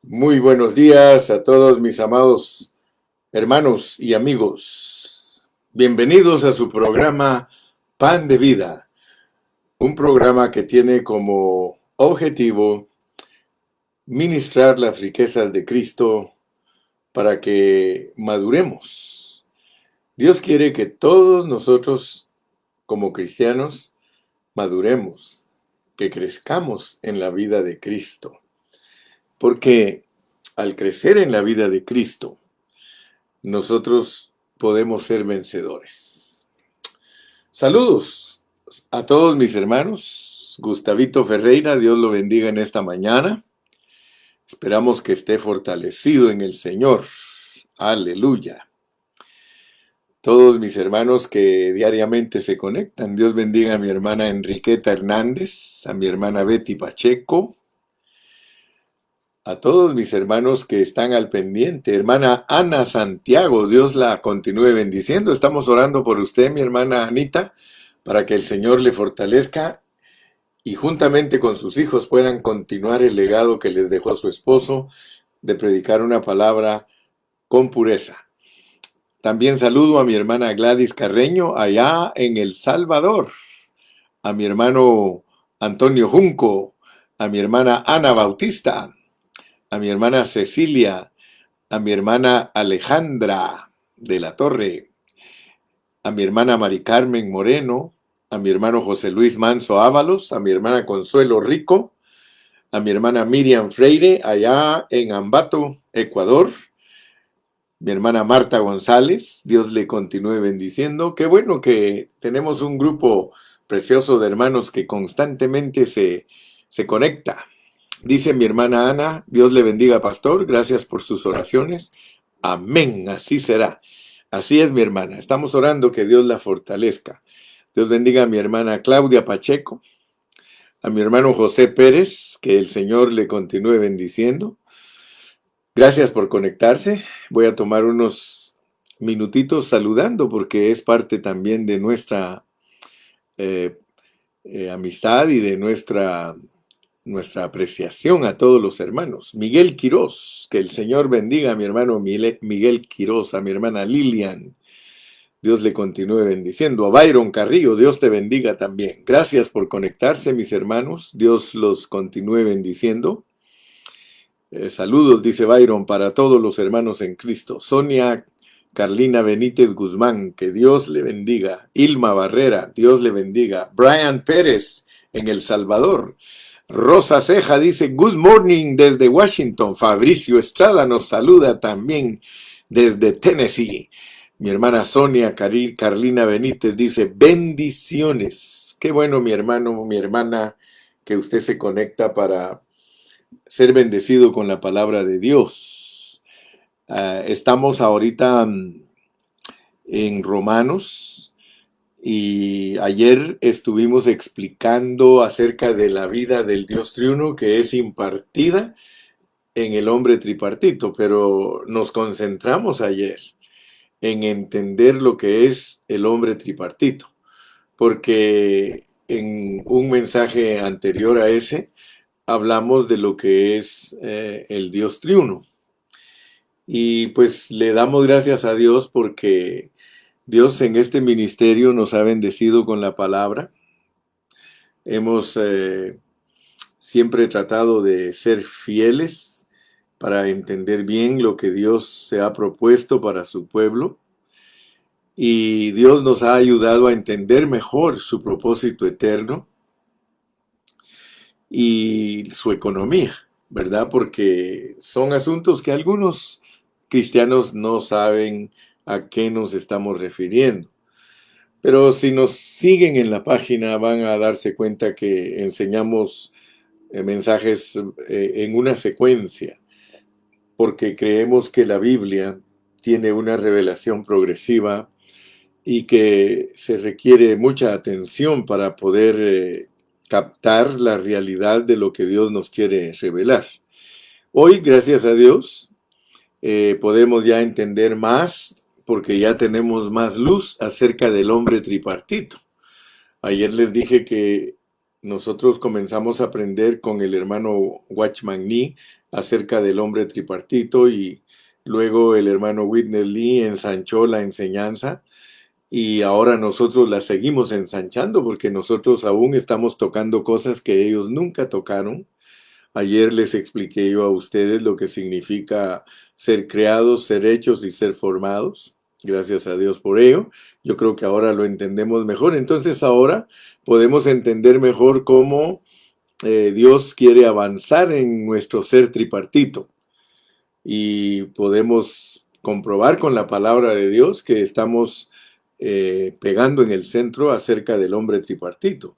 Muy buenos días a todos mis amados hermanos y amigos. Bienvenidos a su programa Pan de Vida, un programa que tiene como objetivo ministrar las riquezas de Cristo para que maduremos. Dios quiere que todos nosotros, como cristianos, maduremos, que crezcamos en la vida de Cristo. Porque al crecer en la vida de Cristo, nosotros podemos ser vencedores. Saludos a todos mis hermanos. Gustavito Ferreira, Dios lo bendiga en esta mañana. Esperamos que esté fortalecido en el Señor. Aleluya. Todos mis hermanos que diariamente se conectan. Dios bendiga a mi hermana Enriqueta Hernández, a mi hermana Betty Pacheco, a todos mis hermanos que están al pendiente. Hermana Ana Santiago, Dios la continúe bendiciendo. Estamos orando por usted, mi hermana Anita, para que el Señor le fortalezca y juntamente con sus hijos puedan continuar el legado que les dejó su esposo de predicar una palabra con pureza. También saludo a mi hermana Gladys Carreño allá en El Salvador, a mi hermano Antonio Junco, a mi hermana Ana Bautista, a mi hermana Cecilia, a mi hermana Alejandra de la Torre, a mi hermana Mari Carmen Moreno, a mi hermano José Luis Manso Ábalos, a mi hermana Consuelo Rico, a mi hermana Miriam Freire allá en Ambato, Ecuador, mi hermana Marta González, Dios le continúe bendiciendo. Qué bueno que tenemos un grupo precioso de hermanos que constantemente se conecta. Dice mi hermana Ana, Dios le bendiga, pastor, gracias por sus oraciones. Amén, así será. Así es, mi hermana, estamos orando que Dios la fortalezca. Dios bendiga a mi hermana Claudia Pacheco, a mi hermano José Pérez, que el Señor le continúe bendiciendo. Gracias por conectarse. Voy a tomar unos minutitos saludando porque es parte también de nuestra amistad y de nuestra apreciación a todos los hermanos. Miguel Quirós, que el Señor bendiga a mi hermano Miguel Quirós, a mi hermana Lilian, Dios le continúe bendiciendo. A Byron Carrillo, Dios te bendiga también. Gracias por conectarse, mis hermanos, Dios los continúe bendiciendo. Saludos, dice Byron, para todos los hermanos en Cristo. Sonia Carlina Benítez Guzmán, que Dios le bendiga. Ilma Barrera, Dios le bendiga. Brian Pérez, en El Salvador. Rosa Ceja dice, good morning desde Washington. Fabricio Estrada nos saluda también desde Tennessee. Mi hermana Sonia Carlina Benítez dice, bendiciones. Qué bueno, mi hermano, mi hermana, que usted se conecta para ser bendecido con la palabra de Dios. Estamos ahorita en Romanos. Y ayer estuvimos explicando acerca de la vida del Dios triuno que es impartida en el hombre tripartito, pero nos concentramos ayer en entender lo que es el hombre tripartito, porque en un mensaje anterior a ese hablamos de lo que es el Dios triuno. Y pues le damos gracias a Dios porque Dios en este ministerio nos ha bendecido con la palabra. Hemos siempre tratado de ser fieles para entender bien lo que Dios se ha propuesto para su pueblo. Y Dios nos ha ayudado a entender mejor su propósito eterno y su economía, ¿verdad? Porque son asuntos que algunos cristianos no saben a qué nos estamos refiriendo. Pero si nos siguen en la página van a darse cuenta que enseñamos mensajes en una secuencia, porque creemos que la Biblia tiene una revelación progresiva y que se requiere mucha atención para poder captar la realidad de lo que Dios nos quiere revelar. Hoy, gracias a Dios, podemos ya entender más porque ya tenemos más luz acerca del hombre tripartito. Ayer les dije que nosotros comenzamos a aprender con el hermano Watchman Nee acerca del hombre tripartito y luego el hermano Whitney Lee ensanchó la enseñanza y ahora nosotros la seguimos ensanchando porque nosotros aún estamos tocando cosas que ellos nunca tocaron. Ayer les expliqué yo a ustedes lo que significa ser creados, ser hechos y ser formados. Gracias a Dios por ello. Yo creo que ahora lo entendemos mejor. Entonces ahora podemos entender mejor cómo Dios quiere avanzar en nuestro ser tripartito. Y podemos comprobar con la palabra de Dios que estamos pegando en el centro acerca del hombre tripartito.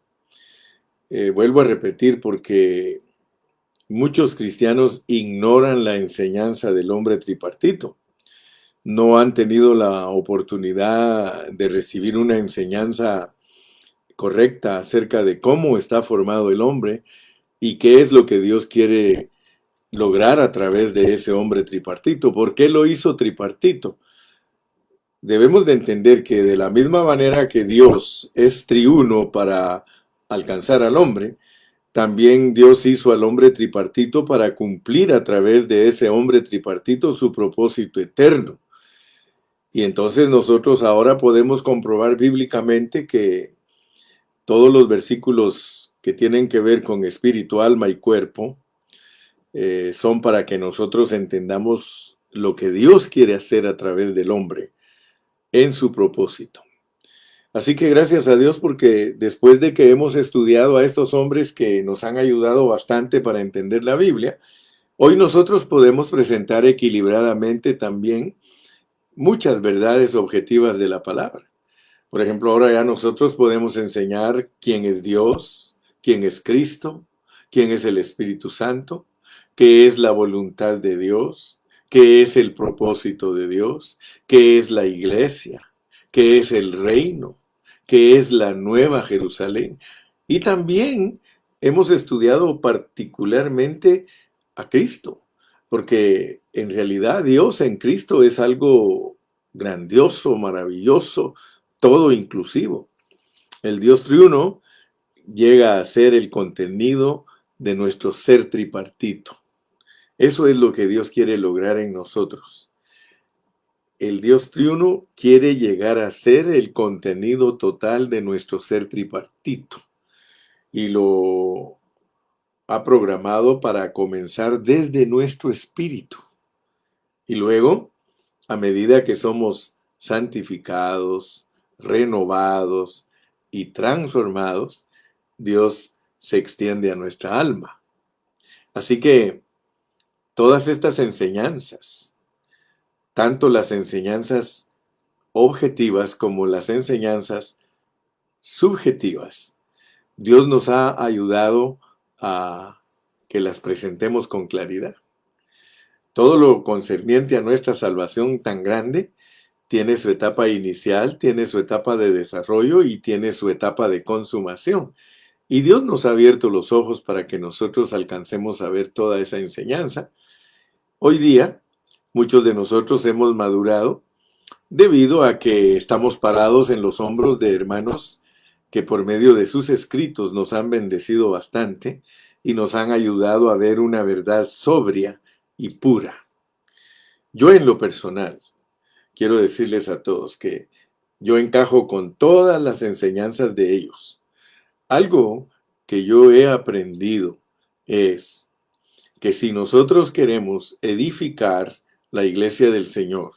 Vuelvo a repetir porque muchos cristianos ignoran la enseñanza del hombre tripartito. No han tenido la oportunidad de recibir una enseñanza correcta acerca de cómo está formado el hombre y qué es lo que Dios quiere lograr a través de ese hombre tripartito. ¿Por qué lo hizo tripartito? Debemos de entender que de la misma manera que Dios es triuno para alcanzar al hombre, también Dios hizo al hombre tripartito para cumplir a través de ese hombre tripartito su propósito eterno. Y entonces nosotros ahora podemos comprobar bíblicamente que todos los versículos que tienen que ver con espíritu, alma y cuerpo son para que nosotros entendamos lo que Dios quiere hacer a través del hombre en su propósito. Así que gracias a Dios porque después de que hemos estudiado a estos hombres que nos han ayudado bastante para entender la Biblia, hoy nosotros podemos presentar equilibradamente también muchas verdades objetivas de la palabra. Por ejemplo, ahora ya nosotros podemos enseñar quién es Dios, quién es Cristo, quién es el Espíritu Santo, qué es la voluntad de Dios, qué es el propósito de Dios, qué es la iglesia, qué es el reino, qué es la nueva Jerusalén. Y también hemos estudiado particularmente a Cristo, porque en realidad Dios en Cristo es algo grandioso, maravilloso, todo inclusivo. El Dios triuno llega a ser el contenido de nuestro ser tripartito. Eso es lo que Dios quiere lograr en nosotros. El Dios triuno quiere llegar a ser el contenido total de nuestro ser tripartito y lo ha programado para comenzar desde nuestro espíritu. Y luego, a medida que somos santificados, renovados y transformados, Dios se extiende a nuestra alma. Así que todas estas enseñanzas, tanto las enseñanzas objetivas como las enseñanzas subjetivas, Dios nos ha ayudado a que las presentemos con claridad. Todo lo concerniente a nuestra salvación tan grande tiene su etapa inicial, tiene su etapa de desarrollo y tiene su etapa de consumación. Y Dios nos ha abierto los ojos para que nosotros alcancemos a ver toda esa enseñanza. Hoy día, muchos de nosotros hemos madurado debido a que estamos parados en los hombros de hermanos que por medio de sus escritos nos han bendecido bastante y nos han ayudado a ver una verdad sobria y pura. Yo en lo personal, quiero decirles a todos que yo encajo con todas las enseñanzas de ellos. Algo que yo he aprendido es que si nosotros queremos edificar la iglesia del Señor,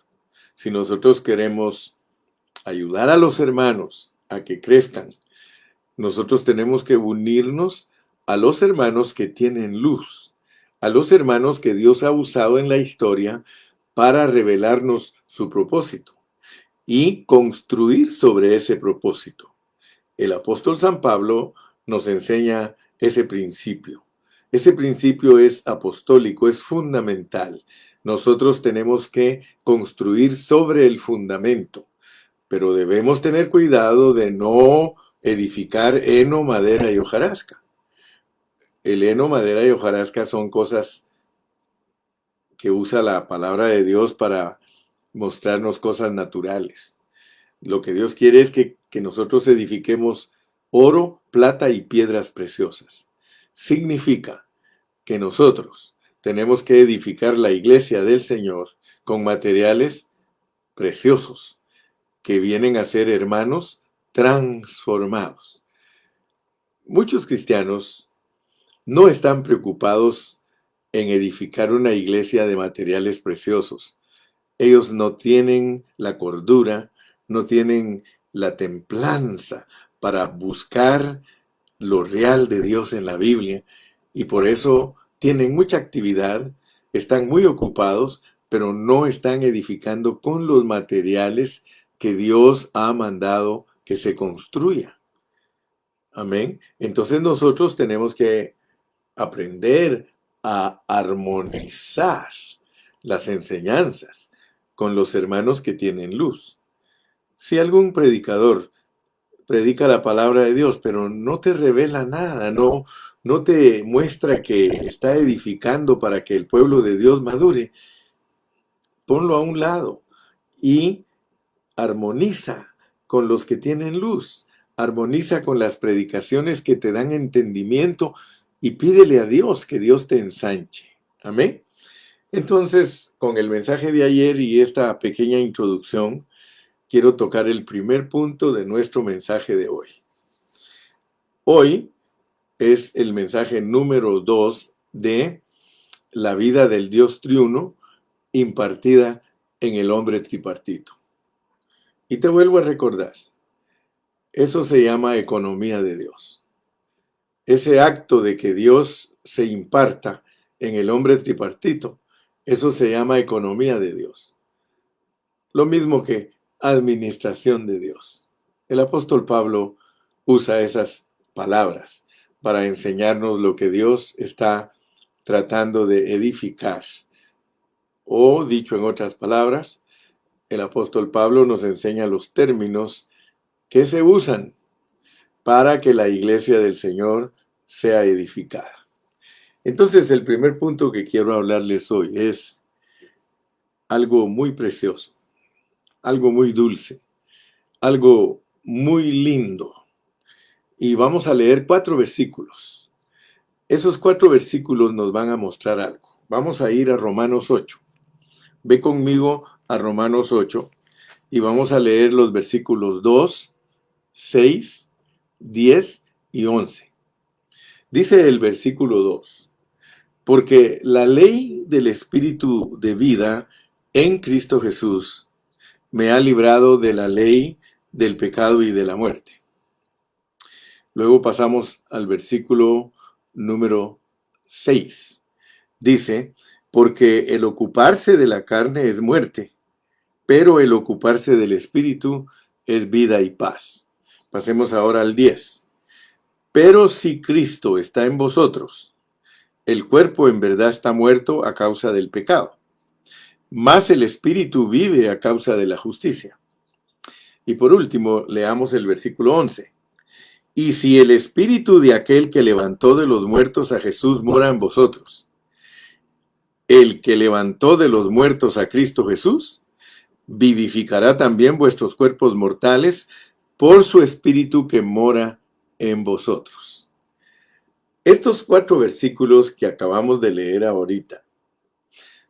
si nosotros queremos ayudar a los hermanos a que crezcan, nosotros tenemos que unirnos a los hermanos que tienen luz, a los hermanos que Dios ha usado en la historia para revelarnos su propósito y construir sobre ese propósito. El apóstol San Pablo nos enseña ese principio. Ese principio es apostólico, es fundamental. Nosotros tenemos que construir sobre el fundamento, pero debemos tener cuidado de no edificar heno, madera y hojarasca. El heno, madera y hojarasca son cosas que usa la palabra de Dios para mostrarnos cosas naturales. Lo que Dios quiere es que nosotros edifiquemos oro, plata y piedras preciosas. Significa que nosotros tenemos que edificar la iglesia del Señor con materiales preciosos que vienen a ser hermanos transformados. Muchos cristianos no están preocupados en edificar una iglesia de materiales preciosos. Ellos no tienen la cordura, no tienen la templanza para buscar lo real de Dios en la Biblia, y por eso tienen mucha actividad, están muy ocupados, pero no están edificando con los materiales que Dios ha mandado que se construya. Amén. Entonces nosotros tenemos que aprender a armonizar las enseñanzas con los hermanos que tienen luz. Si algún predicador predica la palabra de Dios, pero no te revela nada, no te muestra que está edificando para que el pueblo de Dios madure, ponlo a un lado y armoniza con los que tienen luz, armoniza con las predicaciones que te dan entendimiento y pídele a Dios que Dios te ensanche. Amén. Entonces, con el mensaje de ayer y esta pequeña introducción, quiero tocar el primer punto de nuestro mensaje de hoy. Hoy es el mensaje número 2 de la vida del Dios triuno impartida en el hombre tripartito. Y te vuelvo a recordar, eso se llama economía de Dios. Ese acto de que Dios se imparta en el hombre tripartito, eso se llama economía de Dios. Lo mismo que administración de Dios. El apóstol Pablo usa esas palabras para enseñarnos lo que Dios está tratando de edificar. O, dicho en otras palabras, el apóstol Pablo nos enseña los términos que se usan para que la iglesia del Señor sea edificada. Entonces, el primer punto que quiero hablarles hoy es algo muy precioso, algo muy dulce, algo muy lindo. Y vamos a leer 4 versículos. Esos 4 versículos nos van a mostrar algo. Vamos a ir a Romanos 8. Ve conmigo a Romanos 8 y vamos a leer los versículos 2, 6, 10 y 11. Dice el versículo 2: porque la ley del Espíritu de vida en Cristo Jesús me ha librado de la ley del pecado y de la muerte. Luego pasamos al versículo número 6. Dice: porque el ocuparse de la carne es muerte, pero el ocuparse del Espíritu es vida y paz. Pasemos ahora al 10. Pero si Cristo está en vosotros, el cuerpo en verdad está muerto a causa del pecado, mas el Espíritu vive a causa de la justicia. Y por último, leamos el versículo 11. Y si el Espíritu de aquel que levantó de los muertos a Jesús mora en vosotros, el que levantó de los muertos a Cristo Jesús, vivificará también vuestros cuerpos mortales por su Espíritu que mora en vosotros. Estos 4 versículos que acabamos de leer ahorita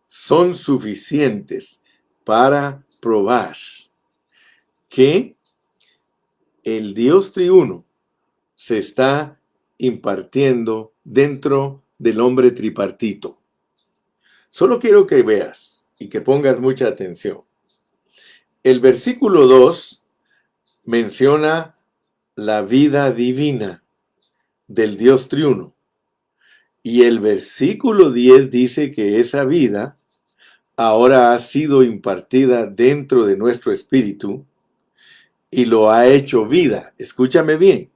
son suficientes para probar que el Dios triuno se está impartiendo dentro del hombre tripartito. Solo quiero que veas y que pongas mucha atención. El versículo 2 menciona la vida divina del Dios triuno. Y el versículo 10 dice que esa vida ahora ha sido impartida dentro de nuestro espíritu y lo ha hecho vida. Escúchame bien.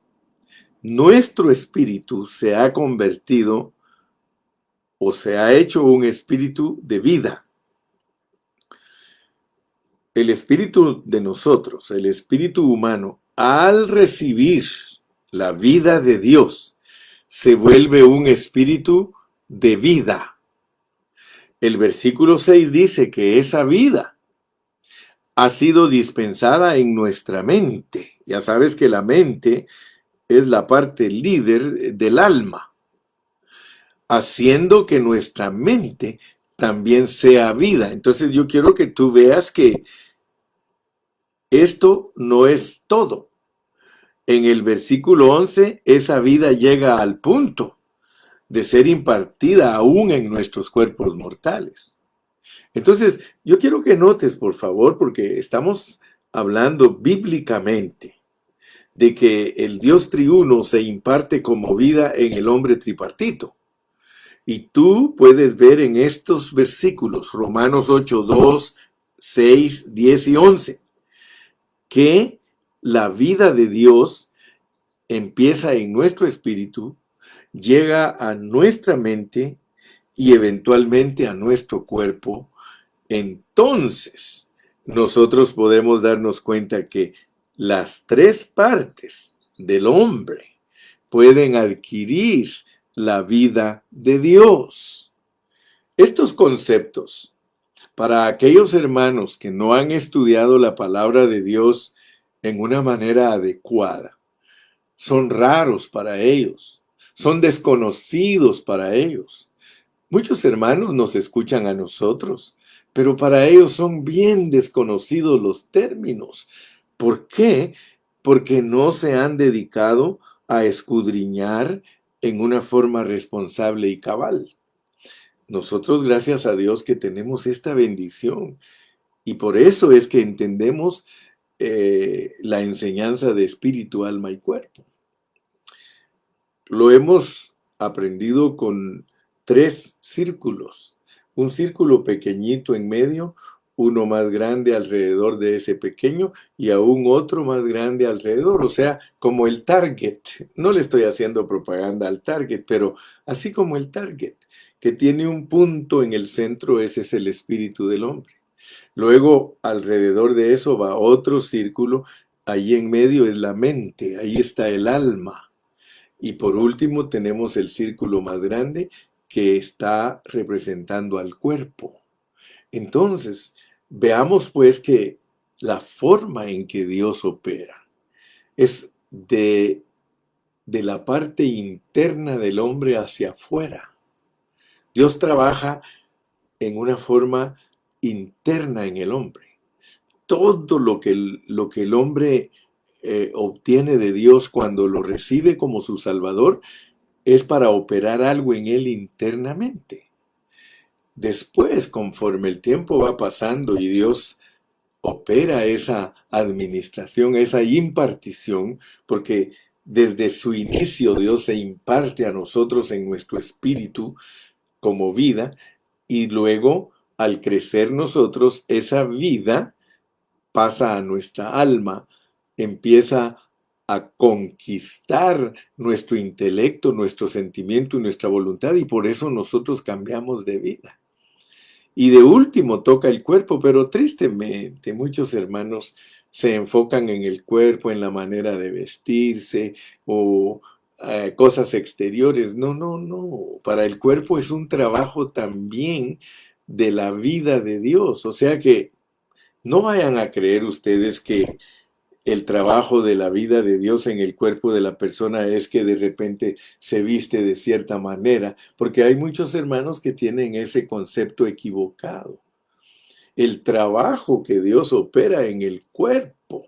Nuestro espíritu se ha convertido o se ha hecho un espíritu de vida. El espíritu de nosotros, el espíritu humano, al recibir la vida de Dios, se vuelve un espíritu de vida. El versículo 6 dice que esa vida ha sido dispensada en nuestra mente. Ya sabes que la mente es la parte líder del alma. haciendo que nuestra mente también sea vida. Entonces yo quiero que tú veas que esto no es todo. En el versículo 11, esa vida llega al punto de ser impartida aún en nuestros cuerpos mortales. Entonces, yo quiero que notes, por favor, porque estamos hablando bíblicamente de que el Dios triuno se imparte como vida en el hombre tripartito. Y tú puedes ver en estos versículos, Romanos 8, 2, 6, 10 y 11, que la vida de Dios empieza en nuestro espíritu, llega a nuestra mente y eventualmente a nuestro cuerpo. Entonces, nosotros podemos darnos cuenta que las tres partes del hombre pueden adquirir la vida de Dios. Estos conceptos, para aquellos hermanos que no han estudiado la palabra de Dios en una manera adecuada, son raros para ellos, son desconocidos para ellos. Muchos hermanos nos escuchan a nosotros, pero para ellos son bien desconocidos los términos. ¿Por qué? Porque no se han dedicado a escudriñar en una forma responsable y cabal. Nosotros, gracias a Dios, que tenemos esta bendición y por eso es que entendemos la enseñanza de espíritu, alma y cuerpo. Lo hemos aprendido con tres círculos. Un círculo pequeñito en medio, uno más grande alrededor de ese pequeño y aún otro más grande alrededor. O sea, como el target. No le estoy haciendo propaganda al target, pero así como el target, que tiene un punto en el centro, ese es el espíritu del hombre. Luego, alrededor de eso va otro círculo. Ahí en medio es la mente, ahí está el alma. Y por último tenemos el círculo más grande que está representando al cuerpo. Entonces, veamos pues que la forma en que Dios opera es de la parte interna del hombre hacia afuera. Dios trabaja en una forma interna en el hombre. Todo lo que el hombre obtiene de Dios cuando lo recibe como su Salvador es para operar algo en él internamente. Después, conforme el tiempo va pasando y Dios opera esa administración, esa impartición, porque desde su inicio Dios se imparte a nosotros en nuestro espíritu como vida y luego al crecer nosotros esa vida pasa a nuestra alma, empieza a conquistar nuestro intelecto, nuestro sentimiento y nuestra voluntad y por eso nosotros cambiamos de vida. Y de último toca el cuerpo, pero tristemente muchos hermanos se enfocan en el cuerpo, en la manera de vestirse o cosas exteriores. No, no, no. Para el cuerpo es un trabajo también de la vida de Dios. O sea que no vayan a creer ustedes que el trabajo de la vida de Dios en el cuerpo de la persona es que de repente se viste de cierta manera, porque hay muchos hermanos que tienen ese concepto equivocado. El trabajo que Dios opera en el cuerpo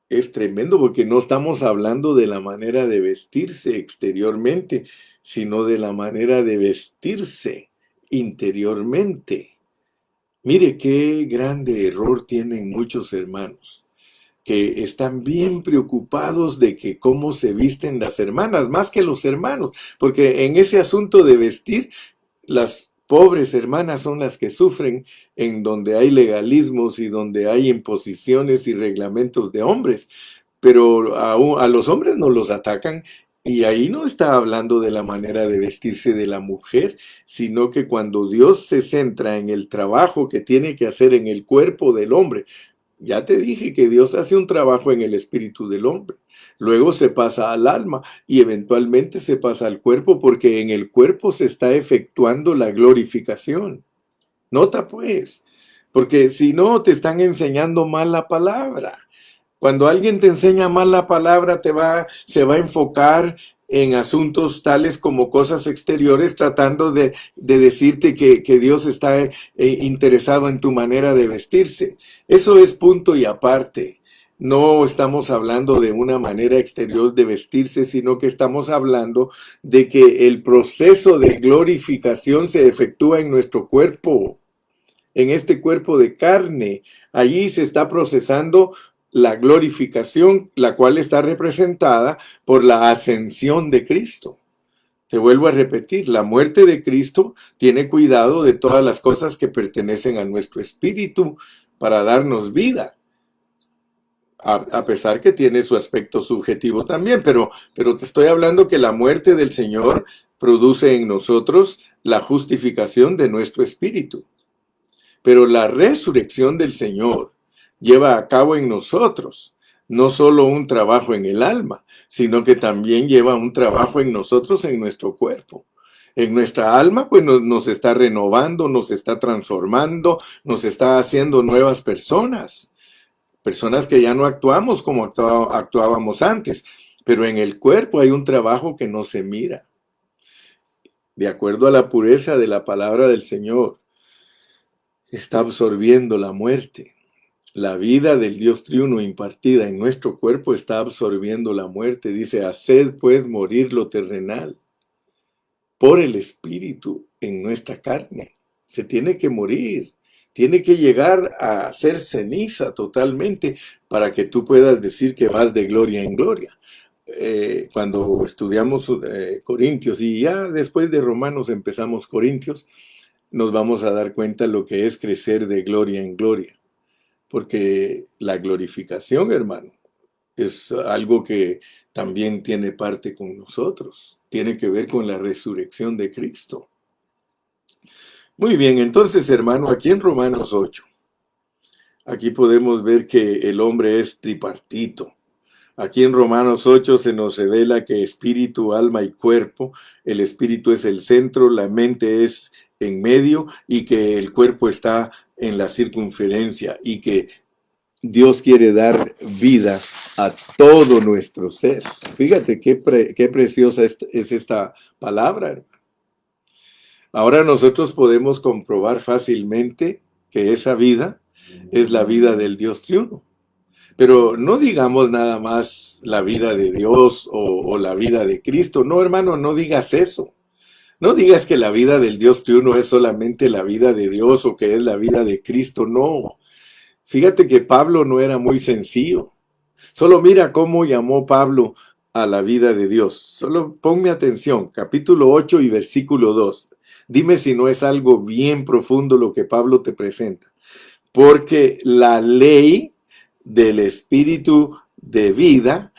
es tremendo porque no estamos hablando de la manera de vestirse exteriormente, sino de la manera de vestirse interiormente. Mire qué grande error tienen muchos hermanos, que están bien preocupados de que cómo se visten las hermanas, más que los hermanos, porque en ese asunto de vestir, las pobres hermanas son las que sufren en donde hay legalismos y donde hay imposiciones y reglamentos de hombres, pero a los hombres no los atacan. Y ahí no está hablando de la manera de vestirse de la mujer, sino que cuando Dios se centra en el trabajo que tiene que hacer en el cuerpo del hombre, ya te dije que Dios hace un trabajo en el espíritu del hombre. Luego se pasa al alma y eventualmente se pasa al cuerpo porque en el cuerpo se está efectuando la glorificación. Nota pues, porque si no te están enseñando mal la palabra. Cuando alguien te enseña mal la palabra, se va a enfocar en asuntos tales como cosas exteriores, tratando de decirte que Dios está interesado en tu manera de vestirse. Eso es punto y aparte. No estamos hablando de una manera exterior de vestirse, sino que estamos hablando de que el proceso de glorificación se efectúa en nuestro cuerpo, en este cuerpo de carne. Allí se está procesando la glorificación, la cual está representada por la ascensión de Cristo. Te vuelvo a repetir, la muerte de Cristo tiene cuidado de todas las cosas que pertenecen a nuestro espíritu para darnos vida. A pesar que tiene su aspecto subjetivo también, pero te estoy hablando que la muerte del Señor produce en nosotros la justificación de nuestro espíritu. Pero la resurrección del Señor lleva a cabo en nosotros no solo un trabajo en el alma, sino que también lleva un trabajo en nosotros, en nuestro cuerpo. En nuestra alma, pues nos está renovando, nos está transformando, nos está haciendo nuevas personas. Personas que ya no actuamos como actuábamos antes. Pero en el cuerpo hay un trabajo que no se mira. De acuerdo a la pureza de la palabra del Señor, está absorbiendo la muerte. La vida del Dios triuno impartida en nuestro cuerpo está absorbiendo la muerte. Dice, haced pues morir lo terrenal por el Espíritu en nuestra carne. Se tiene que morir. Tiene que llegar a ser ceniza totalmente para que tú puedas decir que vas de gloria en gloria. Cuando estudiamos Corintios y ya después de Romanos empezamos Corintios, nos vamos a dar cuenta lo que es crecer de gloria en gloria. Porque la glorificación, hermano, es algo que también tiene parte con nosotros. Tiene que ver con la resurrección de Cristo. Muy bien, entonces, hermano, aquí en Romanos 8, aquí podemos ver que el hombre es tripartito. Aquí en Romanos 8 se nos revela que espíritu, alma y cuerpo, el espíritu es el centro, la mente es en medio y que el cuerpo está en la circunferencia y que Dios quiere dar vida a todo nuestro ser. Fíjate qué preciosa es esta palabra, hermano. Ahora nosotros podemos comprobar fácilmente que esa vida es la vida del Dios triuno. Pero no digamos nada más la vida de Dios o la vida de Cristo. No, hermano, no digas eso. No digas que la vida del Dios triuno es solamente la vida de Dios o que es la vida de Cristo. No. Fíjate que Pablo no era muy sencillo. Solo mira cómo llamó Pablo a la vida de Dios. Solo ponme atención, capítulo 8 y versículo 2. Dime si no es algo bien profundo lo que Pablo te presenta. Porque la ley del Espíritu de vida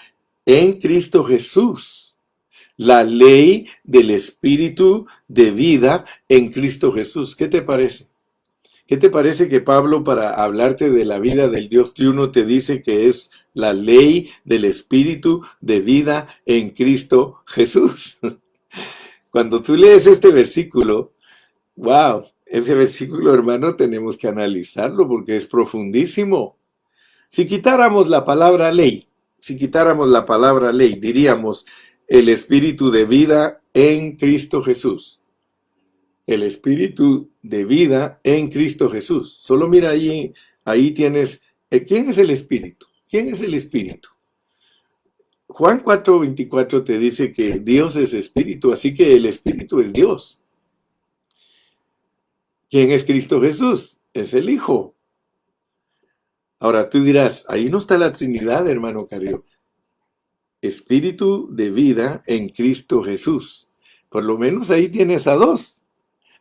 en Cristo Jesús. La ley del Espíritu de vida en Cristo Jesús. ¿Qué te parece? ¿Qué te parece que Pablo, para hablarte de la vida del Dios triuno, te dice que es la ley del Espíritu de vida en Cristo Jesús? Cuando tú lees este versículo, wow, ese versículo, hermano, tenemos que analizarlo porque es profundísimo. Si quitáramos la palabra ley, diríamos el Espíritu de vida en Cristo Jesús. El Espíritu de vida en Cristo Jesús. Solo mira ahí tienes, ¿quién es el Espíritu? ¿Quién es el Espíritu? Juan 4:24 te dice que Dios es Espíritu, así que el Espíritu es Dios. ¿Quién es Cristo Jesús? Es el Hijo. Ahora tú dirás, ahí no está la Trinidad, hermano Carrillo. Espíritu de vida en Cristo Jesús. Por lo menos ahí tienes a dos.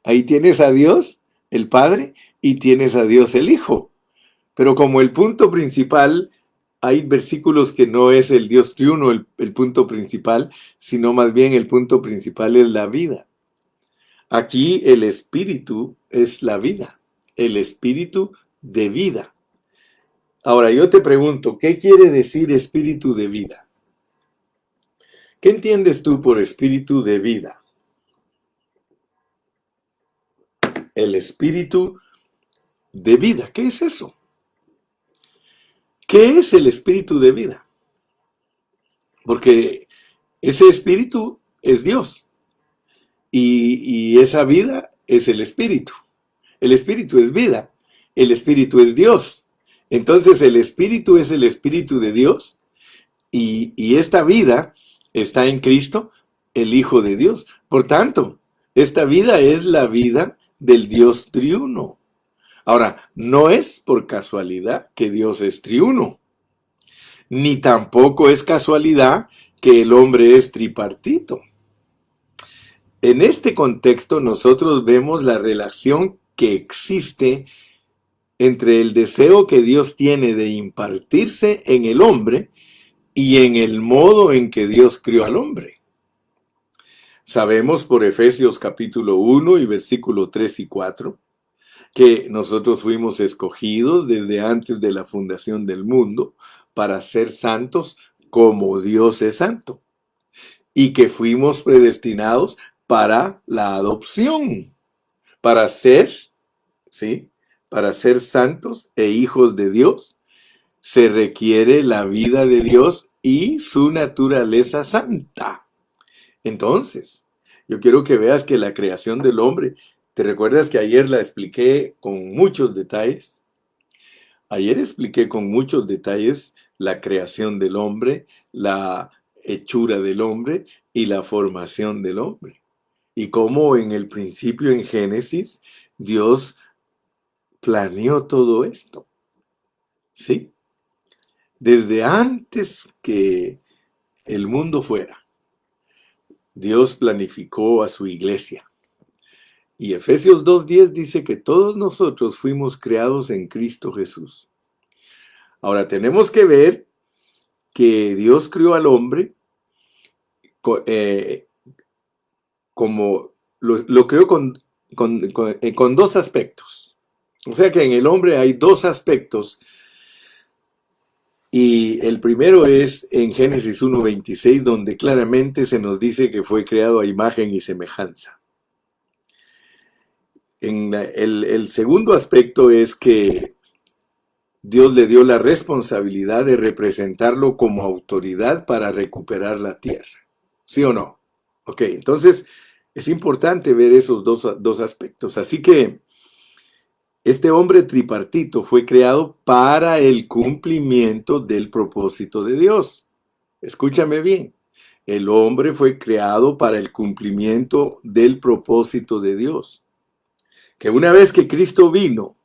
Ahí tienes a Dios, el Padre, y tienes a Dios, el Hijo. Pero como el punto principal, hay versículos que no es el Dios triuno el punto principal, sino más bien el punto principal es la vida. Aquí el Espíritu es la vida, el Espíritu de vida. Ahora yo te pregunto, ¿qué quiere decir espíritu de vida? ¿Qué entiendes tú por espíritu de vida? El espíritu de vida, ¿qué es eso? ¿Qué es el espíritu de vida? Porque Ese espíritu es Dios y esa vida es el espíritu. El espíritu es vida, el espíritu es Dios. Entonces el espíritu es el espíritu de Dios y esta vida está en Cristo, el Hijo de Dios. Por tanto, esta vida es la vida del Dios triuno. Ahora, no es por casualidad que Dios es triuno, ni tampoco es casualidad que el hombre es tripartito. En este contexto nosotros vemos la relación que existe entre el deseo que Dios tiene de impartirse en el hombre y en el modo en que Dios crió al hombre. Sabemos por Efesios capítulo 1 y versículo 3 y 4 que nosotros fuimos escogidos desde antes de la fundación del mundo para ser santos como Dios es santo y que fuimos predestinados para la adopción, para ser, ¿sí? Para ser santos e hijos de Dios, se requiere la vida de Dios y su naturaleza santa. Entonces, yo quiero que veas que la creación del hombre, ¿te recuerdas que ayer la expliqué con muchos detalles? Ayer expliqué con muchos detalles la creación del hombre, la hechura del hombre y la formación del hombre. Y cómo en el principio en Génesis Dios planeó todo esto. ¿Sí? Desde antes que el mundo fuera, Dios planificó a su iglesia. Y Efesios 2:10 dice que todos nosotros fuimos creados en Cristo Jesús. Ahora tenemos que ver que Dios crió al hombre como lo creó con dos aspectos. O sea que en el hombre hay dos aspectos. Y el primero es en Génesis 1:26, donde claramente se nos dice que fue creado a imagen y semejanza. El segundo aspecto es que Dios le dio la responsabilidad de representarlo como autoridad para recuperar la tierra. ¿Sí o no? Ok, entonces es importante ver esos dos aspectos. Así que este hombre tripartito fue creado para el cumplimiento del propósito de Dios. Escúchame bien. El hombre fue creado para el cumplimiento del propósito de Dios. Que una vez que Cristo vino,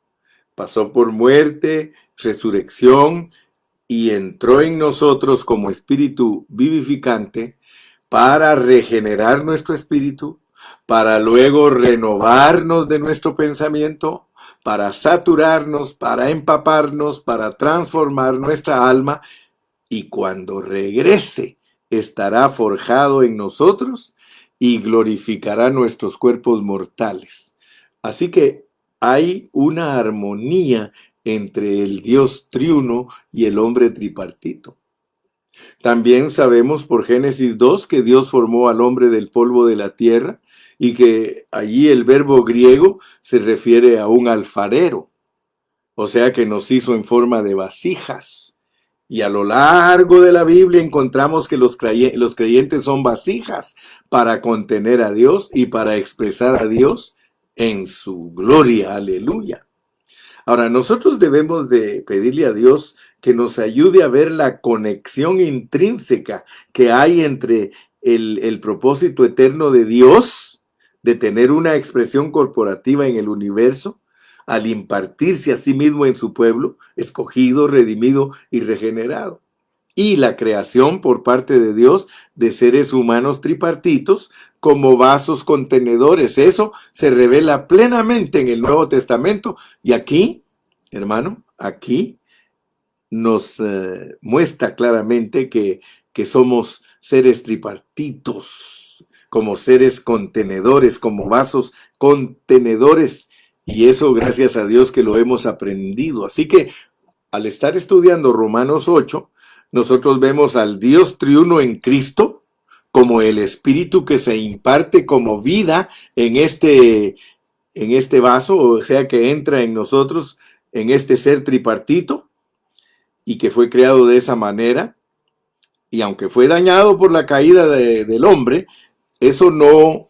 pasó por muerte, resurrección y entró en nosotros como espíritu vivificante para regenerar nuestro espíritu, para luego renovarnos de nuestro pensamiento, para saturarnos, para empaparnos, para transformar nuestra alma y cuando regrese estará forjado en nosotros y glorificará nuestros cuerpos mortales. Así que hay una armonía entre el Dios triuno y el hombre tripartito. También sabemos por Génesis 2 que Dios formó al hombre del polvo de la tierra y que allí el verbo griego se refiere a un alfarero, o sea que nos hizo en forma de vasijas. Y a lo largo de la Biblia encontramos que los creyentes son vasijas para contener a Dios y para expresar a Dios en su gloria. Aleluya. Ahora, nosotros debemos de pedirle a Dios que nos ayude a ver la conexión intrínseca que hay entre el propósito eterno de Dios, de tener una expresión corporativa en el universo, al impartirse a sí mismo en su pueblo, escogido, redimido y regenerado. Y la creación por parte de Dios de seres humanos tripartitos como vasos contenedores. Eso se revela plenamente en el Nuevo Testamento. Y aquí, hermano, aquí nos muestra claramente que somos seres tripartitos, como seres contenedores, como vasos contenedores. Y eso gracias a Dios que lo hemos aprendido. Así que al estar estudiando Romanos 8, nosotros vemos al Dios triuno en Cristo como el Espíritu que se imparte como vida en este vaso, o sea que entra en nosotros, en este ser tripartito, y que fue creado de esa manera. Y aunque fue dañado por la caída del hombre, eso no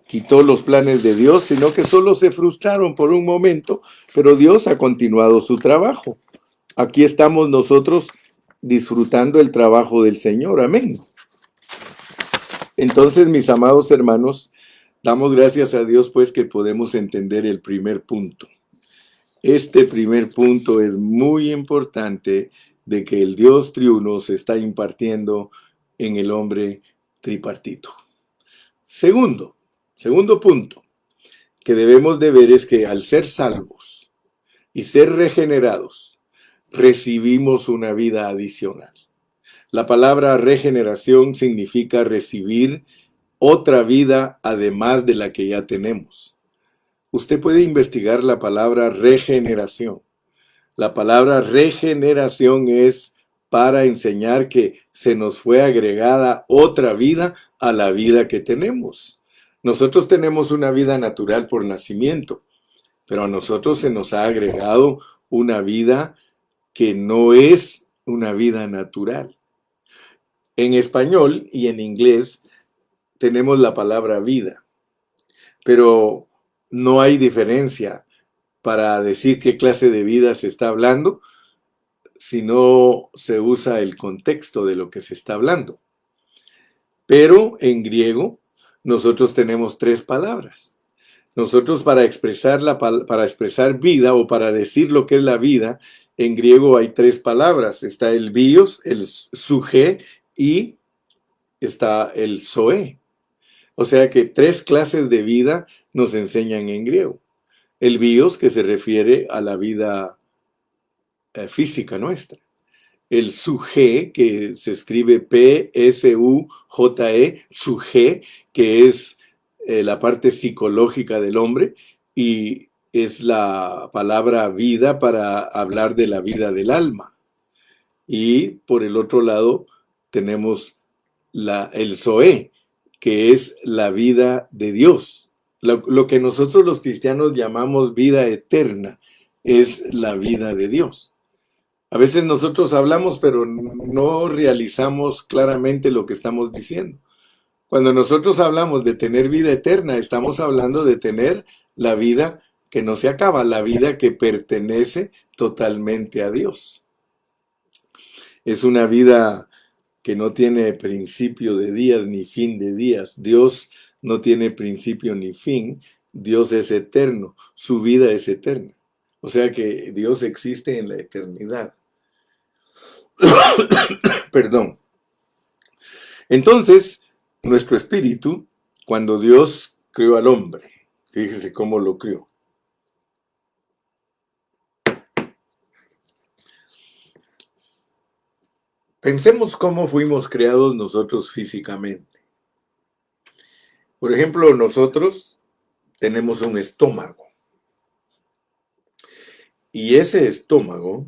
quitó los planes de Dios, sino que solo se frustraron por un momento, pero Dios ha continuado su trabajo. Aquí estamos nosotros disfrutando el trabajo del Señor. Amén. Entonces, mis amados hermanos, damos gracias a Dios pues que podemos entender el primer punto. Este primer punto es muy importante, de que el Dios triuno se está impartiendo en el hombre tripartito. Segundo punto que debemos de ver es que al ser salvos y ser regenerados, recibimos una vida adicional. La palabra regeneración significa recibir otra vida además de la que ya tenemos. Usted puede investigar la palabra regeneración. La palabra regeneración es para enseñar que se nos fue agregada otra vida a la vida que tenemos. Nosotros tenemos una vida natural por nacimiento, pero a nosotros se nos ha agregado una vida que no es una vida natural. En español y en inglés tenemos la palabra vida, pero no hay diferencia para decir qué clase de vida se está hablando si no se usa el contexto de lo que se está hablando. Pero en griego nosotros tenemos tres palabras. Nosotros para expresar vida o para decir lo que es la vida, en griego hay tres palabras. Está el bios, el suje y está el zoe. O sea que tres clases de vida nos enseñan en griego. El bios, que se refiere a la vida física nuestra. El suje, que se escribe P-S-U-J-E, suje, que es la parte psicológica del hombre, y es la palabra vida para hablar de la vida del alma. Y por el otro lado tenemos el zoe, que es la vida de Dios. Lo que nosotros los cristianos llamamos vida eterna es la vida de Dios. A veces nosotros hablamos, pero no realizamos claramente lo que estamos diciendo. Cuando nosotros hablamos de tener vida eterna, estamos hablando de tener la vida que no se acaba, la vida que pertenece totalmente a Dios. Es una vida que no tiene principio de días ni fin de días. Dios no tiene principio ni fin. Dios es eterno. Su vida es eterna. O sea que Dios existe en la eternidad. Perdón. Entonces, nuestro espíritu, cuando Dios creó al hombre, fíjese cómo lo creó. Pensemos cómo fuimos creados nosotros físicamente. Por ejemplo, nosotros tenemos un estómago. Y ese estómago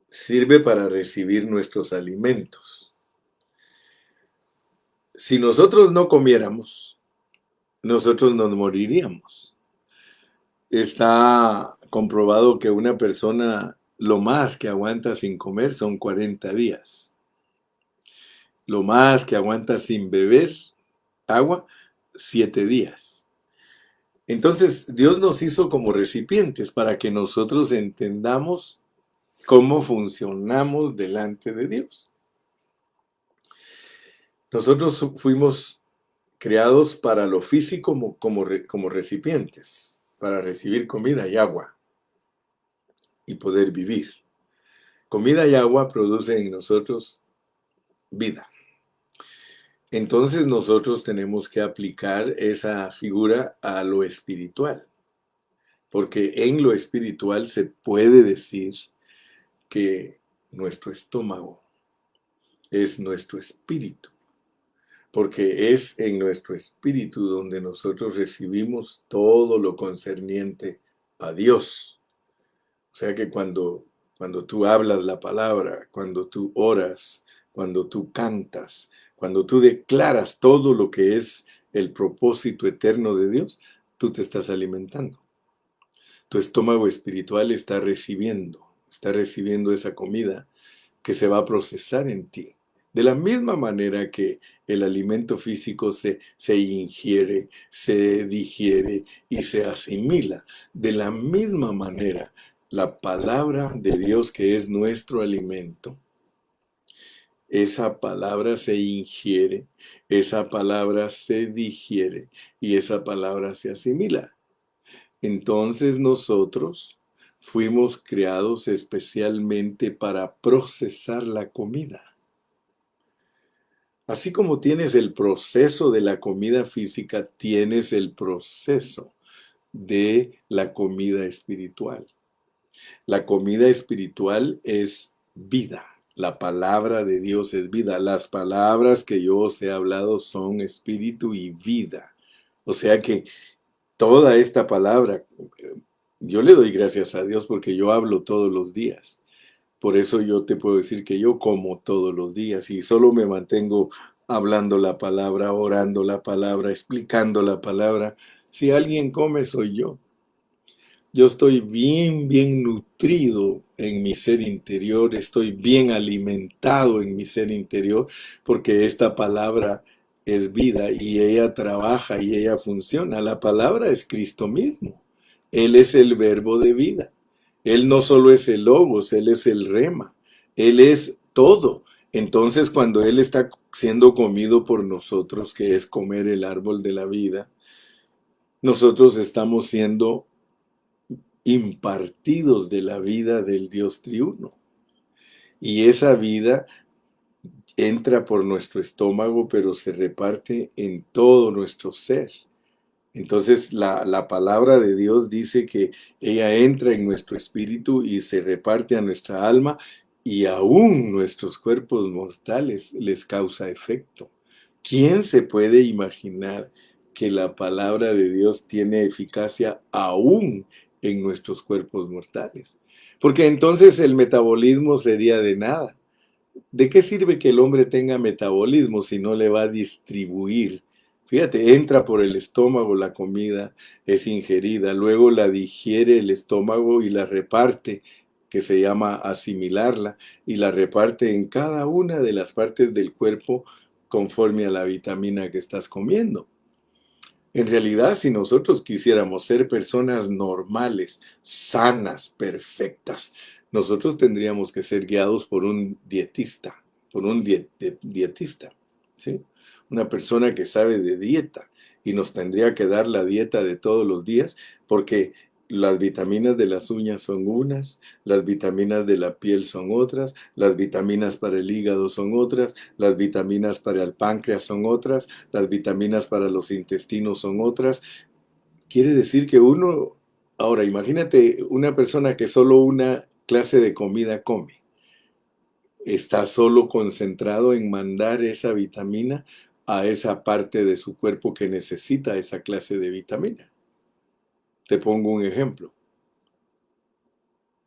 sirve para recibir nuestros alimentos. Si nosotros no comiéramos, nosotros nos moriríamos. Está comprobado que una persona lo más que aguanta sin comer son 40 días. Lo más que aguanta sin beber agua, 7 días. Entonces, Dios nos hizo como recipientes para que nosotros entendamos cómo funcionamos delante de Dios. Nosotros fuimos creados para lo físico como recipientes, para recibir comida y agua y poder vivir. Comida y agua producen en nosotros vida. Entonces nosotros tenemos que aplicar esa figura a lo espiritual, porque en lo espiritual se puede decir que nuestro estómago es nuestro espíritu, porque es en nuestro espíritu donde nosotros recibimos todo lo concerniente a Dios. O sea que cuando tú hablas la palabra, cuando tú oras, cuando tú cantas, cuando tú declaras todo lo que es el propósito eterno de Dios, tú te estás alimentando. Tu estómago espiritual está recibiendo esa comida que se va a procesar en ti. De la misma manera que el alimento físico se ingiere, se digiere y se asimila. De la misma manera, la palabra de Dios, que es nuestro alimento, esa palabra se ingiere, esa palabra se digiere y esa palabra se asimila. Entonces nosotros fuimos creados especialmente para procesar la comida. Así como tienes el proceso de la comida física, tienes el proceso de la comida espiritual. La comida espiritual es vida. La palabra de Dios es vida. Las palabras que yo os he hablado son espíritu y vida. O sea que toda esta palabra, yo le doy gracias a Dios porque yo hablo todos los días. Por eso yo te puedo decir que yo como todos los días y solo me mantengo hablando la palabra, orando la palabra, explicando la palabra. Si alguien come, soy yo. Yo estoy bien nutrido en mi ser interior, estoy bien alimentado en mi ser interior, porque esta palabra es vida y ella trabaja y ella funciona. La palabra es Cristo mismo. Él es el verbo de vida. Él no solo es el logos, Él es el rema. Él es todo. Entonces, cuando Él está siendo comido por nosotros, que es comer el árbol de la vida, nosotros estamos siendo impartidos de la vida del Dios triuno. Y esa vida entra por nuestro estómago, pero se reparte en todo nuestro ser. Entonces la palabra de Dios dice que ella entra en nuestro espíritu y se reparte a nuestra alma y aún nuestros cuerpos mortales les causa efecto. ¿Quién se puede imaginar que la palabra de Dios tiene eficacia aún en nuestros cuerpos mortales? Porque entonces el metabolismo sería de nada. ¿De qué sirve que el hombre tenga metabolismo si no le va a distribuir? Fíjate, entra por el estómago la comida, es ingerida, luego la digiere el estómago y la reparte, que se llama asimilarla, y la reparte en cada una de las partes del cuerpo conforme a la vitamina que estás comiendo. En realidad, si nosotros quisiéramos ser personas normales, sanas, perfectas, nosotros tendríamos que ser guiados por un dietista, dietista, ¿sí? Una persona que sabe de dieta y nos tendría que dar la dieta de todos los días, porque las vitaminas de las uñas son unas, las vitaminas de la piel son otras, las vitaminas para el hígado son otras, las vitaminas para el páncreas son otras, las vitaminas para los intestinos son otras. Quiere decir que ahora imagínate una persona que solo una clase de comida come. Está solo concentrado en mandar esa vitamina a esa parte de su cuerpo que necesita esa clase de vitamina. Te pongo un ejemplo.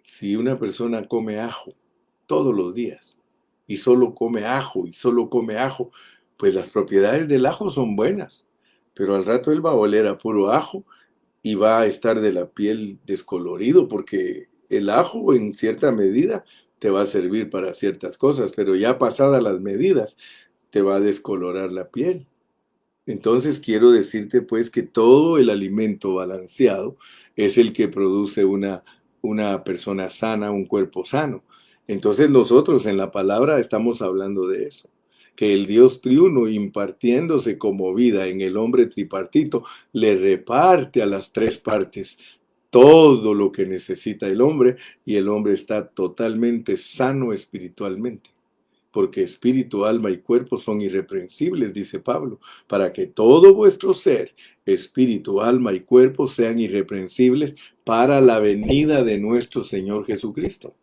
Si una persona come ajo todos los días y solo come ajo y solo come ajo, pues las propiedades del ajo son buenas, pero al rato él va a oler a puro ajo y va a estar de la piel descolorido porque el ajo en cierta medida te va a servir para ciertas cosas, pero ya pasadas las medidas te va a descolorar la piel. Entonces quiero decirte pues que todo el alimento balanceado es el que produce una persona sana, un cuerpo sano. Entonces nosotros en la palabra estamos hablando de eso, que el Dios triuno impartiéndose como vida en el hombre tripartito le reparte a las tres partes todo lo que necesita el hombre y el hombre está totalmente sano espiritualmente. Porque espíritu, alma y cuerpo son irreprensibles, dice Pablo, para que todo vuestro ser, espíritu, alma y cuerpo sean irreprensibles para la venida de nuestro Señor Jesucristo.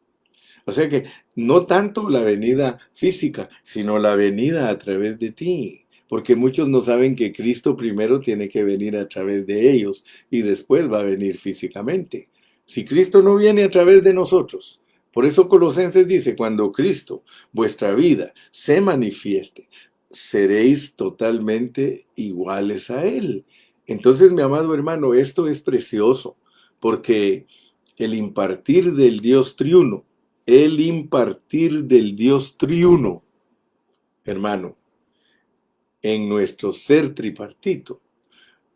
O sea que no tanto la venida física, sino la venida a través de ti. Porque muchos no saben que Cristo primero tiene que venir a través de ellos y después va a venir físicamente. Si Cristo no viene a través de nosotros, por eso Colosenses dice, cuando Cristo, vuestra vida, se manifieste, seréis totalmente iguales a Él. Entonces, mi amado hermano, esto es precioso, porque el impartir del Dios triuno el impartir del Dios triuno, hermano, en nuestro ser tripartito,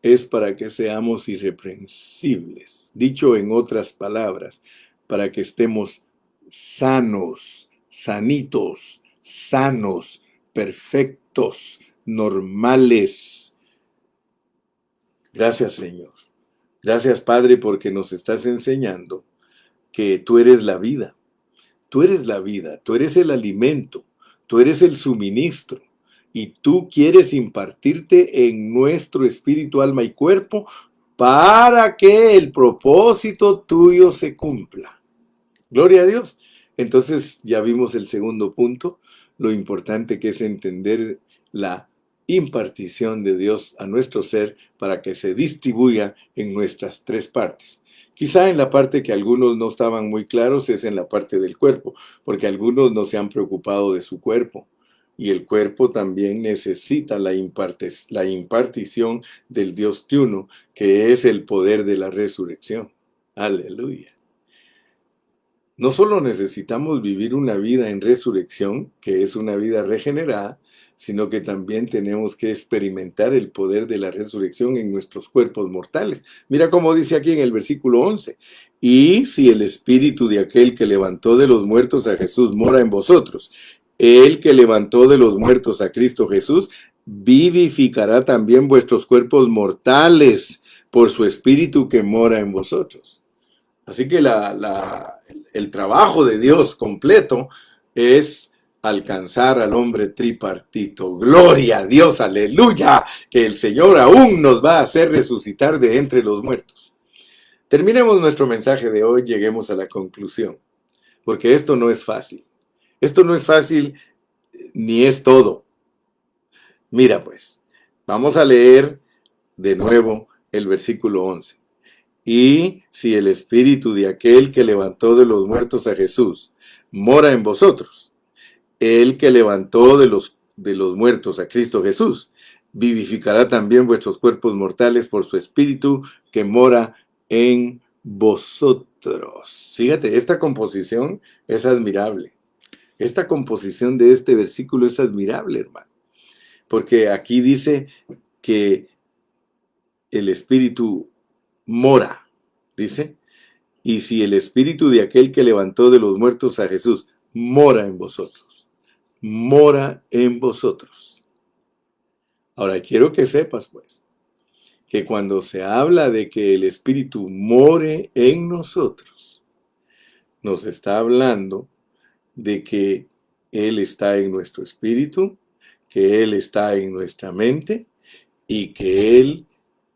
es para que seamos irreprensibles. Dicho en otras palabras, para que estemos sanos, sanitos, sanos, perfectos, normales. Gracias, Señor. Gracias, Padre, porque nos estás enseñando que tú eres la vida. Tú eres la vida, tú eres el alimento, tú eres el suministro. Y tú quieres impartirte en nuestro espíritu, alma y cuerpo para que el propósito tuyo se cumpla. Gloria a Dios. Entonces ya vimos el segundo punto, lo importante que es entender la impartición de Dios a nuestro ser para que se distribuya en nuestras tres partes. Quizá en la parte que algunos no estaban muy claros es en la parte del cuerpo, porque algunos no se han preocupado de su cuerpo. Y el cuerpo también necesita la impartición del Dios triuno, que es el poder de la resurrección. Aleluya. No solo necesitamos vivir una vida en resurrección, que es una vida regenerada, sino que también tenemos que experimentar el poder de la resurrección en nuestros cuerpos mortales. Mira cómo dice aquí en el versículo 11, y si el espíritu de aquel que levantó de los muertos a Jesús mora en vosotros, el que levantó de los muertos a Cristo Jesús, vivificará también vuestros cuerpos mortales por su espíritu que mora en vosotros. Así que el trabajo de Dios completo es alcanzar al hombre tripartito. Gloria a Dios, aleluya, que el Señor aún nos va a hacer resucitar de entre los muertos. Terminemos nuestro mensaje de hoy, lleguemos a la conclusión, porque esto no es fácil. Esto no es fácil ni es todo. Mira pues, vamos a leer de nuevo el versículo 11. Y si el espíritu de aquel que levantó de los muertos a Jesús mora en vosotros, el que levantó de los muertos a Cristo Jesús, vivificará también vuestros cuerpos mortales por su espíritu que mora en vosotros. Fíjate, esta composición es admirable. Esta composición de este versículo es admirable, hermano. Porque aquí dice que el espíritu mora, dice, y si el espíritu de aquel que levantó de los muertos a Jesús mora en vosotros, mora en vosotros. Ahora quiero que sepas pues, que cuando se habla de que el espíritu more en nosotros, nos está hablando de que Él está en nuestro espíritu, que Él está en nuestra mente y que Él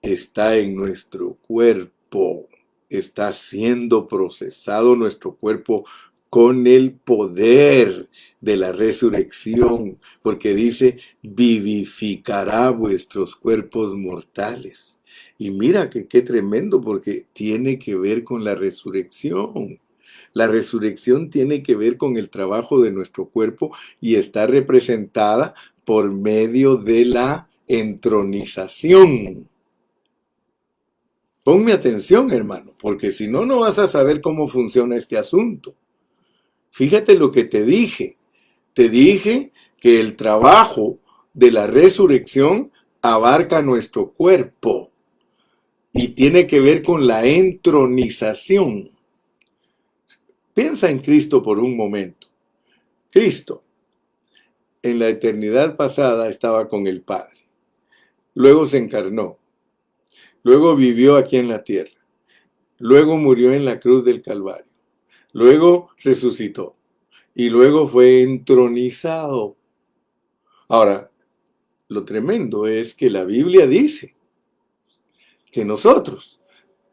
está en nuestro cuerpo. Está siendo procesado nuestro cuerpo con el poder de la resurrección, porque dice, vivificará vuestros cuerpos mortales. Y mira que qué tremendo, porque tiene que ver con la resurrección. La resurrección tiene que ver con el trabajo de nuestro cuerpo y está representada por medio de la entronización. Ponme atención, hermano, porque si no, no vas a saber cómo funciona este asunto. Fíjate lo que te dije. Te dije que el trabajo de la resurrección abarca nuestro cuerpo y tiene que ver con la entronización. Piensa en Cristo por un momento. Cristo, en la eternidad pasada, estaba con el Padre. Luego se encarnó. Luego vivió aquí en la tierra. Luego murió en la cruz del Calvario. Luego resucitó. Y luego fue entronizado. Ahora, lo tremendo es que la Biblia dice que nosotros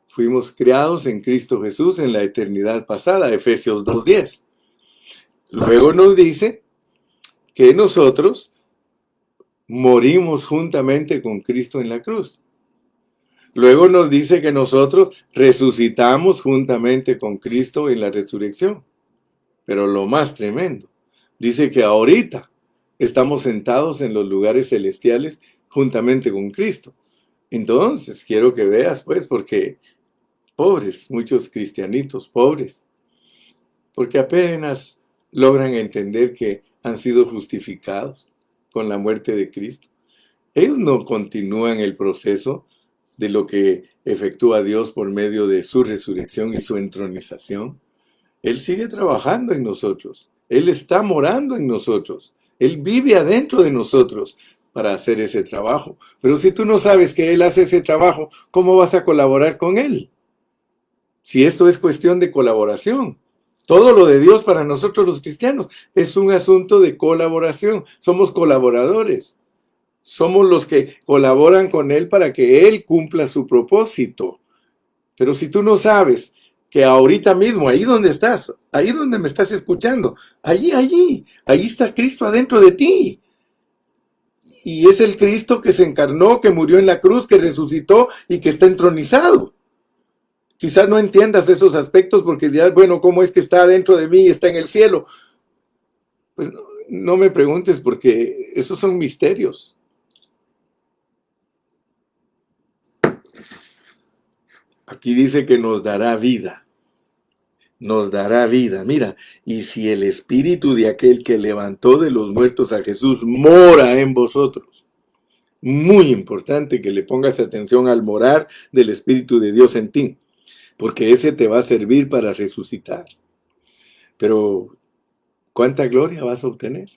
fuimos creados en Cristo Jesús en la eternidad pasada, Efesios 2:10. Luego nos dice que nosotros morimos juntamente con Cristo en la cruz. Luego nos dice que nosotros resucitamos juntamente con Cristo en la resurrección. Pero lo más tremendo, dice que ahorita estamos sentados en los lugares celestiales juntamente con Cristo. Entonces, quiero que veas, pues, porque pobres, muchos cristianitos pobres, porque apenas logran entender que han sido justificados con la muerte de Cristo. Ellos no continúan el proceso de lo que efectúa Dios por medio de su resurrección y su entronización. Él sigue trabajando en nosotros. Él está morando en nosotros. Él vive adentro de nosotros para hacer ese trabajo. Pero si tú no sabes que Él hace ese trabajo, ¿cómo vas a colaborar con Él? Si esto es cuestión de colaboración. Todo lo de Dios para nosotros los cristianos es un asunto de colaboración. Somos colaboradores. Somos los que colaboran con Él para que Él cumpla su propósito. Pero si tú no sabes que ahorita mismo, ahí donde estás, ahí donde me estás escuchando, ahí está Cristo adentro de ti. Y es el Cristo que se encarnó, que murió en la cruz, que resucitó y que está entronizado. Quizás no entiendas esos aspectos porque dirás, bueno, ¿cómo es que está dentro de mí y está en el cielo? Pues no me preguntes porque esos son misterios. Aquí dice que nos dará vida. Nos dará vida. Mira, y si el espíritu de aquel que levantó de los muertos a Jesús mora en vosotros. Muy importante que le pongas atención al morar del Espíritu de Dios en ti, porque ese te va a servir para resucitar. Pero, ¿cuánta gloria vas a obtener?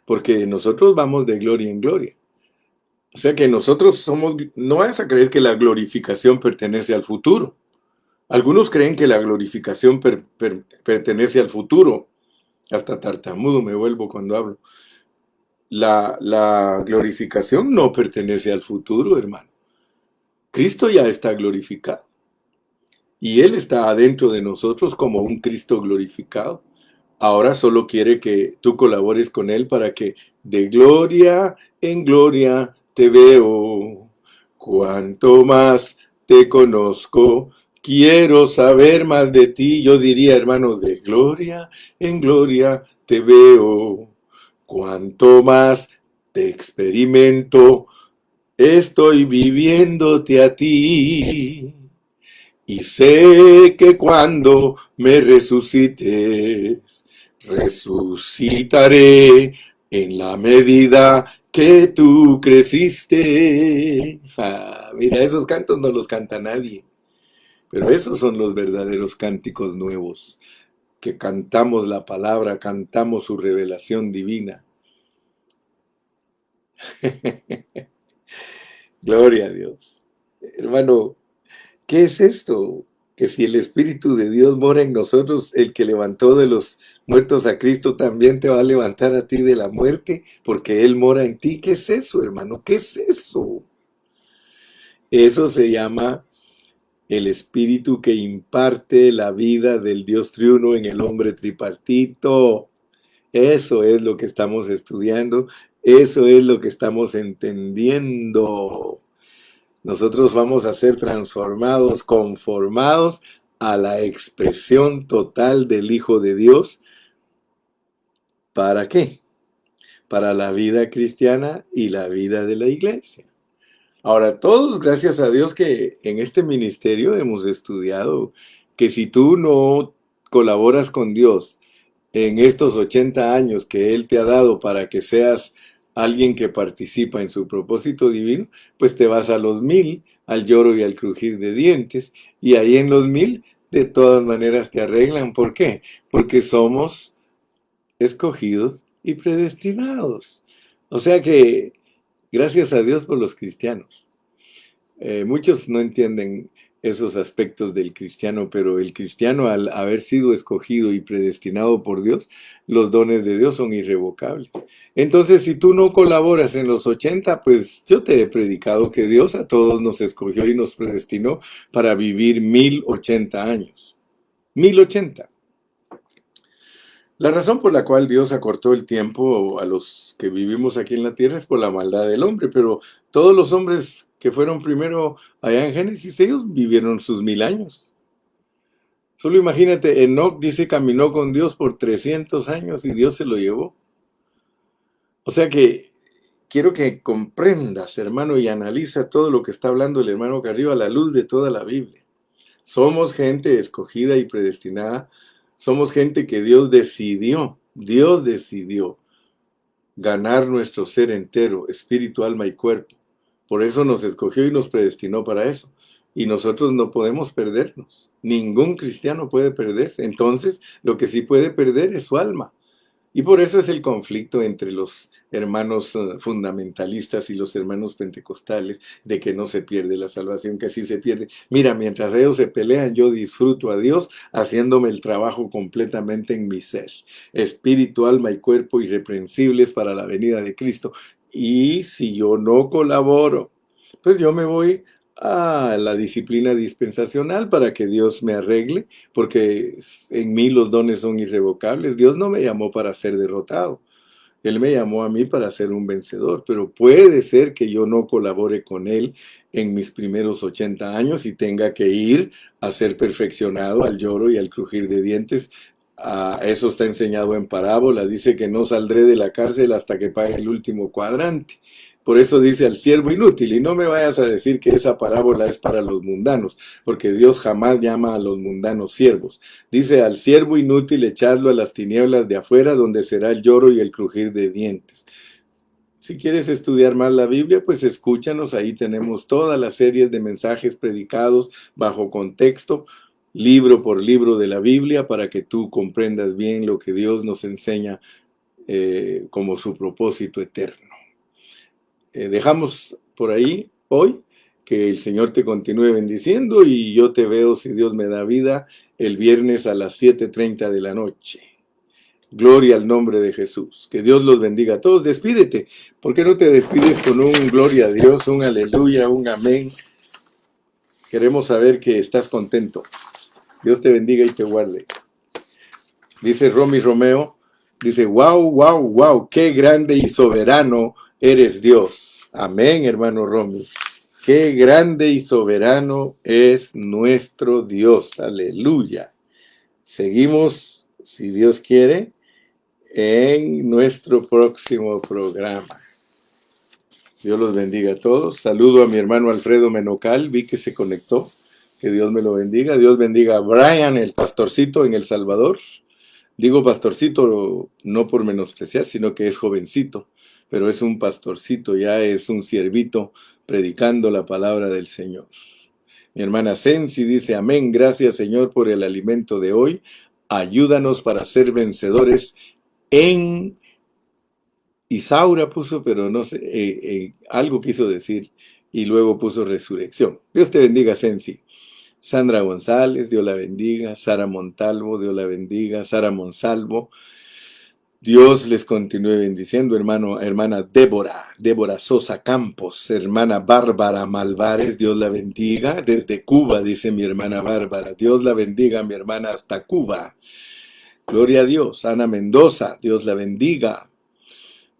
Porque nosotros vamos de gloria en gloria. O sea que nosotros somos, no vas a creer que la glorificación pertenece al futuro. Algunos creen que la glorificación pertenece al futuro. Hasta tartamudo me vuelvo cuando hablo. La glorificación no pertenece al futuro, hermano. Cristo ya está glorificado. Y Él está adentro de nosotros como un Cristo glorificado. Ahora solo quiere que tú colabores con Él para que de gloria en gloria te veo. Cuanto más te conozco, quiero saber más de ti. Yo diría, hermano, de gloria en gloria te veo. Cuanto más te experimento, estoy viviéndote a ti. Y sé que cuando me resucites, resucitaré en la medida que tú creciste. Mira, esos cantos no los canta nadie, pero esos son los verdaderos cánticos nuevos, que cantamos la palabra, cantamos su revelación divina. Gloria a Dios. Hermano, ¿qué es esto? Que si el Espíritu de Dios mora en nosotros, el que levantó de los muertos a Cristo también te va a levantar a ti de la muerte, porque Él mora en ti. ¿Qué es eso, hermano? ¿Qué es eso? Eso se llama el Espíritu que imparte la vida del Dios triuno en el hombre tripartito. Eso es lo que estamos estudiando, eso es lo que estamos entendiendo. Nosotros vamos a ser transformados, conformados a la expresión total del Hijo de Dios. ¿Para qué? Para la vida cristiana y la vida de la iglesia. Ahora, todos, gracias a Dios que en este ministerio hemos estudiado que si tú no colaboras con Dios en estos 80 años que Él te ha dado para que seas alguien que participa en su propósito divino, pues te vas a los 1000, al lloro y al crujir de dientes, y ahí en los 1000 de todas maneras te arreglan. ¿Por qué? Porque somos escogidos y predestinados. O sea que, gracias a Dios por los cristianos. Muchos no entienden esos aspectos del cristiano, pero el cristiano, al haber sido escogido y predestinado por Dios, los dones de Dios son irrevocables. Entonces, si tú no colaboras en los 80, pues yo te he predicado que Dios a todos nos escogió y nos predestinó para vivir 1080 años. 1080. La razón por la cual Dios acortó el tiempo a los que vivimos aquí en la tierra es por la maldad del hombre, pero todos los hombres que fueron primero allá en Génesis, ellos vivieron sus 1000 años. Solo imagínate, Enoc dice caminó con Dios por 300 años y Dios se lo llevó. O sea que quiero que comprendas, hermano, y analiza todo lo que está hablando el hermano acá arriba a la luz de toda la Biblia. Somos gente escogida y predestinada. Somos gente que Dios decidió ganar nuestro ser entero, espíritu, alma y cuerpo. Por eso nos escogió y nos predestinó para eso. Y nosotros no podemos perdernos. Ningún cristiano puede perderse. Entonces, lo que sí puede perder es su alma. Y por eso es el conflicto entre los hermanos fundamentalistas y los hermanos pentecostales, de que no se pierde la salvación, que sí se pierde. Mira, mientras ellos se pelean, yo disfruto a Dios haciéndome el trabajo completamente en mi ser, espíritu, alma y cuerpo irreprensibles para la venida de Cristo. Y si yo no colaboro, pues yo me voy a la disciplina dispensacional para que Dios me arregle, porque en mí los dones son irrevocables. Dios no me llamó para ser derrotado. Él me llamó a mí para ser un vencedor, pero puede ser que yo no colabore con Él en mis primeros 80 años y tenga que ir a ser perfeccionado al lloro y al crujir de dientes. Eso está enseñado en parábola. Dice que no saldré de la cárcel hasta que pague el último cuadrante. Por eso dice al siervo inútil, y no me vayas a decir que esa parábola es para los mundanos, porque Dios jamás llama a los mundanos siervos. Dice al siervo inútil, echadlo a las tinieblas de afuera, donde será el lloro y el crujir de dientes. Si quieres estudiar más la Biblia, pues escúchanos, ahí tenemos todas las series de mensajes predicados bajo contexto, libro por libro de la Biblia, para que tú comprendas bien lo que Dios nos enseña como su propósito eterno. Dejamos por ahí hoy, que el Señor te continúe bendiciendo y yo te veo, si Dios me da vida, el viernes a las 7:30 de la noche. Gloria al nombre de Jesús. Que Dios los bendiga a todos. Despídete. ¿Por qué no te despides con un gloria a Dios, un aleluya, un amén? Queremos saber que estás contento. Dios te bendiga y te guarde. Dice Romy Romeo, dice, wow, wow, wow, qué grande y soberano eres Dios. Amén, hermano Romy. Qué grande y soberano es nuestro Dios. Aleluya. Seguimos, si Dios quiere, en nuestro próximo programa. Dios los bendiga a todos. Saludo a mi hermano Alfredo Menocal, vi que se conectó. Que Dios me lo bendiga. Dios bendiga a Brian, el pastorcito en El Salvador. Digo pastorcito no por menospreciar, sino que es jovencito, pero es un pastorcito, ya es un siervito predicando la palabra del Señor. Mi hermana Sensi dice, amén, gracias Señor por el alimento de hoy. Ayúdanos para ser vencedores en... Isaura puso, pero no sé, algo quiso decir, y luego puso resurrección. Dios te bendiga, Sensi. Sandra González, Dios la bendiga. Sara Montalvo, Dios la bendiga. Sara Monsalvo, Dios les continúe bendiciendo, hermana Débora Sosa Campos, hermana Bárbara Malvares, Dios la bendiga. Desde Cuba, dice mi hermana Bárbara, Dios la bendiga, mi hermana, hasta Cuba. Gloria a Dios. Ana Mendoza, Dios la bendiga.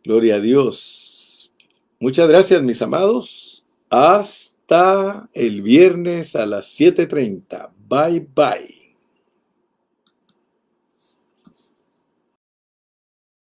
Gloria a Dios. Muchas gracias, mis amados. Hasta el viernes a las 7:30. Bye, bye.